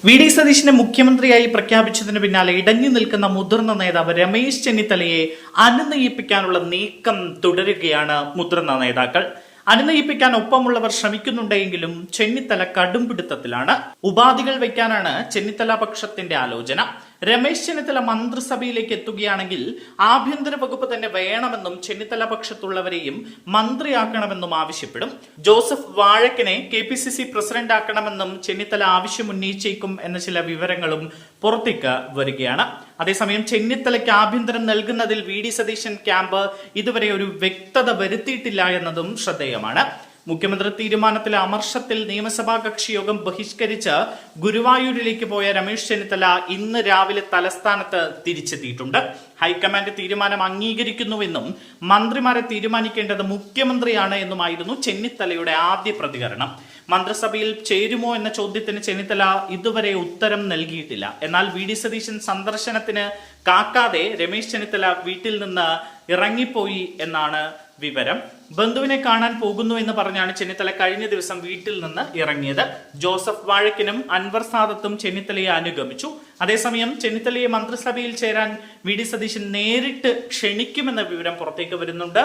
V D സതീശനെ മുഖ്യമന്ത്രിയായി പ്രഖ്യാപിച്ചതിന് പിന്നാലെ ഇടഞ്ഞു നിൽക്കുന്ന മുതിർന്ന നേതാവ് രമേശ് ചെന്നിത്തലയെ അനുനയിപ്പിക്കാനുള്ള നീക്കം തുടരുകയാണ് മുതിർന്ന നേതാക്കൾ. അനുനയിപ്പിക്കാൻ ഒപ്പമുള്ളവർ ശ്രമിക്കുന്നുണ്ടെങ്കിലും ചെന്നിത്തല കടുംപിടുത്തത്തിലാണ്. ഉപാധികൾ വയ്ക്കാനാണ് ചെന്നിത്തല പക്ഷത്തിന്റെ ആലോചന. രമേശ് ചെന്നിത്തല മന്ത്രിസഭയിലേക്ക് എത്തുകയാണെങ്കിൽ ആഭ്യന്തര വകുപ്പ് തന്നെ വേണമെന്നും ചെന്നിത്തല പക്ഷത്തുള്ളവരെയും മന്ത്രിയാക്കണമെന്നും ആവശ്യപ്പെടും. ജോസഫ് വാഴക്കിനെ KPCC പ്രസിഡന്റ് ആക്കണമെന്നും ചെന്നിത്തല ആവശ്യമുന്നയിച്ചേക്കും എന്ന ചില വിവരങ്ങളും പുറത്തേക്ക് വരികയാണ്. അതേസമയം ചെന്നിത്തലയ്ക്ക് ആഭ്യന്തരം നൽകുന്നതിൽ VD സതീശൻ ക്യാമ്പ് ഇതുവരെ ഒരു വ്യക്തത വരുത്തിയിട്ടില്ല എന്നതും ശ്രദ്ധേയമാണ്. മുഖ്യമന്ത്രി തീരുമാനത്തിലെ അമർഷത്തിൽ നിയമസഭാ കക്ഷി യോഗം ബഹിഷ്കരിച്ച് ഗുരുവായൂരിലേക്ക് പോയ രമേശ് ചെന്നിത്തല ഇന്ന് രാവിലെ തലസ്ഥാനത്ത് തിരിച്ചെത്തിയിട്ടുണ്ട്. ഹൈക്കമാൻഡ് തീരുമാനം അംഗീകരിക്കുന്നുവെന്നും മന്ത്രിമാരെ തീരുമാനിക്കേണ്ടത് മുഖ്യമന്ത്രിയാണ് എന്നുമായിരുന്നു ചെന്നിത്തലയുടെ ആദ്യ പ്രതികരണം. മന്ത്രിസഭയിൽ ചേരുമോ എന്ന ചോദ്യത്തിന് ചെന്നിത്തല ഇതുവരെ ഉത്തരം നൽകിയിട്ടില്ല. എന്നാൽ VD സതീശൻ സന്ദർശനത്തിന് കാക്കാതെ രമേശ് ചെന്നിത്തല വീട്ടിൽ നിന്ന് ഇറങ്ങിപ്പോയി എന്നാണ് വിവരം. ബന്ധുവിനെ കാണാൻ പോകുന്നു എന്ന് പറഞ്ഞാണ് ചെന്നിത്തല കഴിഞ്ഞ ദിവസം വീട്ടിൽ നിന്ന് ഇറങ്ങിയത്. ജോസഫ് വാഴക്കിനും അൻവർ സാദത്തും ചെന്നിത്തലയെ അനുഗമിച്ചു. അതേസമയം ചെന്നിത്തലയെ മന്ത്രിസഭയിൽ ചേരാൻ VD സതീശൻ നേരിട്ട് ക്ഷണിക്കുമെന്ന വിവരം പുറത്തേക്ക് വരുന്നുണ്ട്.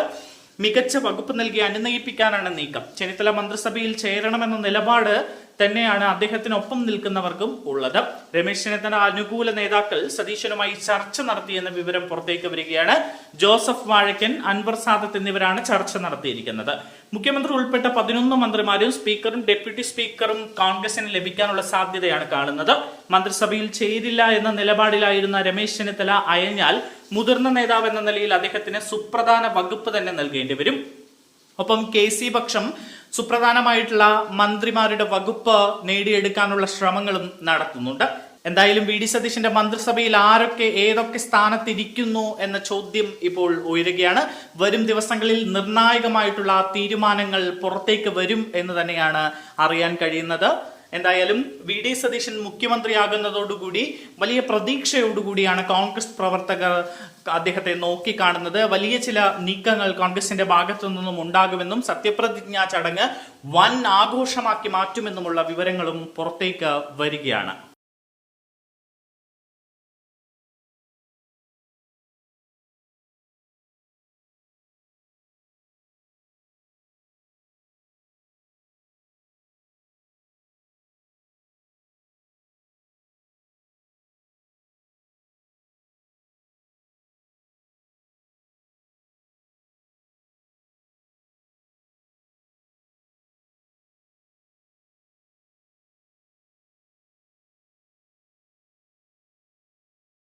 മികച്ച വകുപ്പ് നൽകി അനുനയിപ്പിക്കാനാണ് നീക്കം. ചെന്നിത്തല മന്ത്രിസഭയിൽ ചേരണമെന്ന നിലപാട് തന്നെയാണ് അദ്ദേഹത്തിനൊപ്പം നിൽക്കുന്നവർക്കും ഉള്ളത്. രമേശ് ചെന്നിത്തല അനുകൂല നേതാക്കൾ സതീശനുമായി ചർച്ച നടത്തിയെന്ന വിവരം പുറത്തേക്ക് വരികയാണ്. ജോസഫ് വാഴക്കൻ, അൻവർ സാദത്ത് എന്നിവരാണ് ചർച്ച നടത്തിയിരിക്കുന്നത്. മുഖ്യമന്ത്രി ഉൾപ്പെട്ട 11 മന്ത്രിമാരും സ്പീക്കറും ഡെപ്യൂട്ടി സ്പീക്കറും കോൺഗ്രസിന് ലഭിക്കാനുള്ള സാധ്യതയാണ് കാണുന്നത്. മന്ത്രിസഭയിൽ ചേരില്ല എന്ന നിലപാടിലായിരുന്ന രമേശ് ചെന്നിത്തല അയഞ്ഞാൽ മുതിർന്ന നേതാവ് എന്ന നിലയിൽ അദ്ദേഹത്തിന് സുപ്രധാന വകുപ്പ് തന്നെ നൽകേണ്ടി വരും. ഒപ്പം KC പക്ഷം സുപ്രധാനമായിട്ടുള്ള മന്ത്രിമാരുടെ വകുപ്പ് നേടിയെടുക്കാനുള്ള ശ്രമങ്ങളും നടത്തുന്നുണ്ട്. എന്തായാലും VD സതീശന്റെ മന്ത്രിസഭയിൽ ആരൊക്കെ ഏതൊക്കെ സ്ഥാനത്തിരിക്കുന്നു എന്ന ചോദ്യം ഇപ്പോൾ ഉയരുകയാണ്. വരും ദിവസങ്ങളിൽ നിർണായകമായിട്ടുള്ള തീരുമാനങ്ങൾ പുറത്തേക്ക് വരും എന്ന് തന്നെയാണ് അറിയാൻ കഴിയുന്നത്. എന്തായാലും VD സതീശൻ മുഖ്യമന്ത്രിയാകുന്നതോടുകൂടി വലിയ പ്രതീക്ഷയോടുകൂടിയാണ് കോൺഗ്രസ് പ്രവർത്തകർ അദ്ദേഹത്തെ നോക്കിക്കാണുന്നത്. വലിയ ചില നീക്കങ്ങൾ കോൺഗ്രസിന്റെ ഭാഗത്തു നിന്നും ഉണ്ടാകുമെന്നും സത്യപ്രതിജ്ഞാ ചടങ്ങ് വൻ ആഘോഷമാക്കി മാറ്റുമെന്നുമുള്ള വിവരങ്ങളും പുറത്തേക്ക് വരികയാണ്.